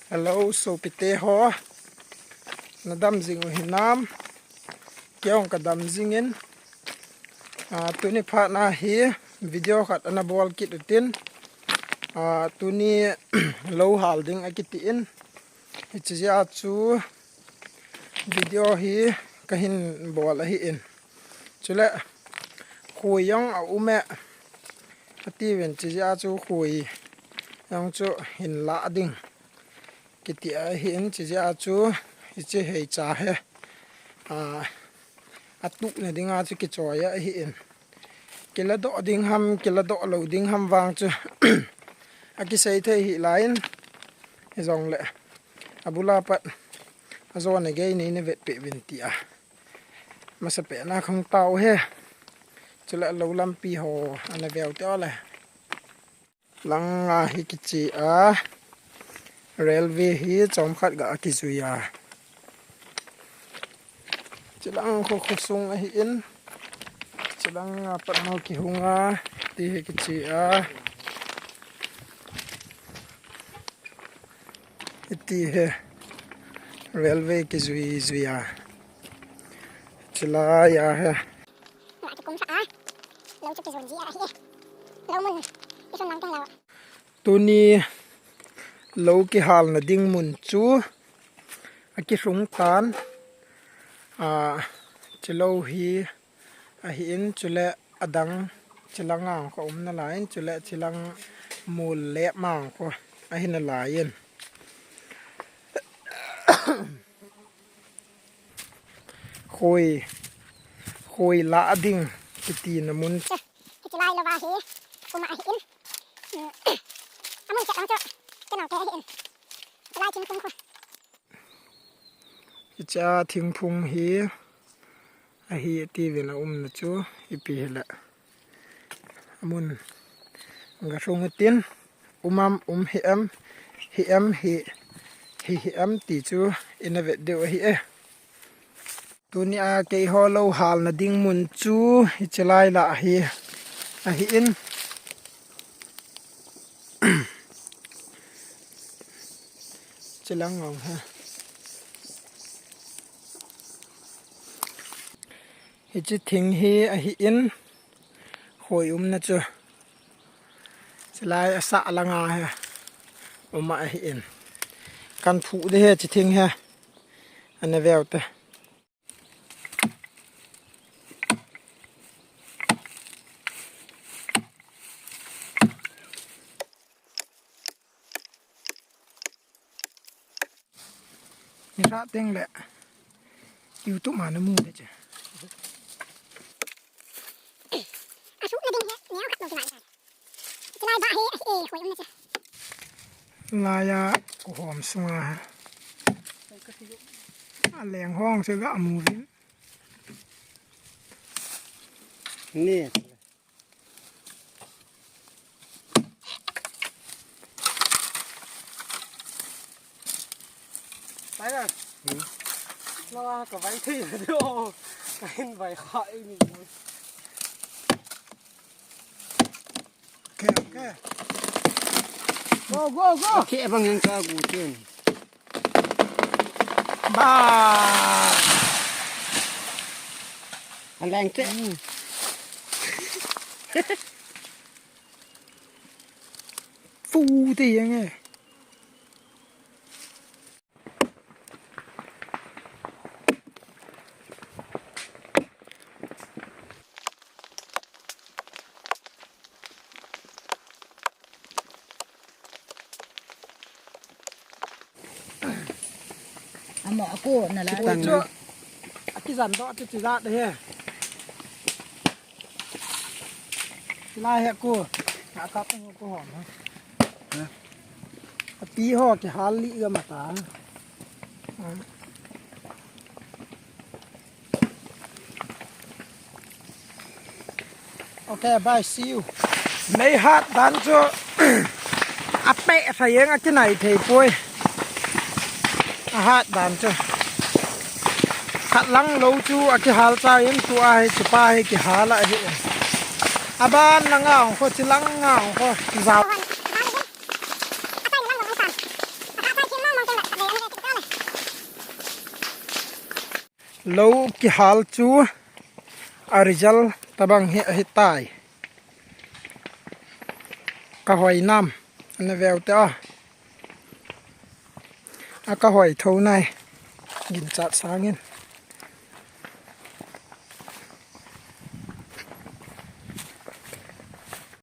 Hello, so pite ho. Nadam zing hinam. Kyong kadam zingin. Tuni phat na hi video khat ana bol kit utin. Tuni low holding akitiin. Hichia chu video hi kahin bol hi in. Chule khuyong a ume. Ati ven chia chu khuy. Yang chu hin la ding. Kiti a hin chia chu hichi hei cha he. Atu na dinga chu ki choya hi in. Kila do ding ham kila do lo ding ham wang chu. Aki sei the hi lain. Hi zong le. Abula pat azon ge ni ne vet pe vin ti a. Masa pe na khong tau he. Chula lo lam pi ho ana vel to le. Lang hi ki chi a. Railway hi chom khat ga ki zuya. Chilang kho sung hi in. Chilang pat mau ki hunga ti hi ki chi a. Iti he railway ki zuya. Chila ya he. Tuni lâu ki hal na ding mun chu aki rung tan chilo hi a hi in chule adang chilanga ko na lain chule chilang mul le mang ko a hin la yin khoi la ding ti na mun chilai lo ba hi kuma hi in amun cha ang cho cái nào cái hiện lại chim phung cha thing phung hi a hi ti ve na na chu ipi hela amun ga rong tin hi am ti chu inave de hi e tuni a ke ho lo hal na ding mun chu hi chalai la hi a hi in chilang ngong ha hi chi thing hi a hi in khoi na chu chalai asa langa ha uma hi in kan phu de he chi thing ha ana velte ni ra teng le YouTube mà nó mua đấy chứ à chú là đinh nhé néo khắp đầu cái này ba he khối ông này chứ là ya hòm sung lèng hoang sẽ gạ mù vin nè đấy rồi nó có váy thì đâu cái váy khỏi mình ok go ok bằng những cái củ tiền ba anh đang chết phu thì anh ơi mỏ cô là tầng chưa cái dàn đó chỉ ra đây hè lai hè cô ngã tắt cô hỏng hả tí ho cái há lị ra mà ta ok bye see you lấy hát bán cho áp bẹ phải cái này thì vui hát bán cho khát lăng lâu chú cái hal cha em tu ai chụp ai cái hal lại hiện ban là ngào có chỉ lăng ngào có giàu lâu ki hal chu a result tabang hi tai ka hoi nam an veo ta a ka hoi tho nai gin chat sangin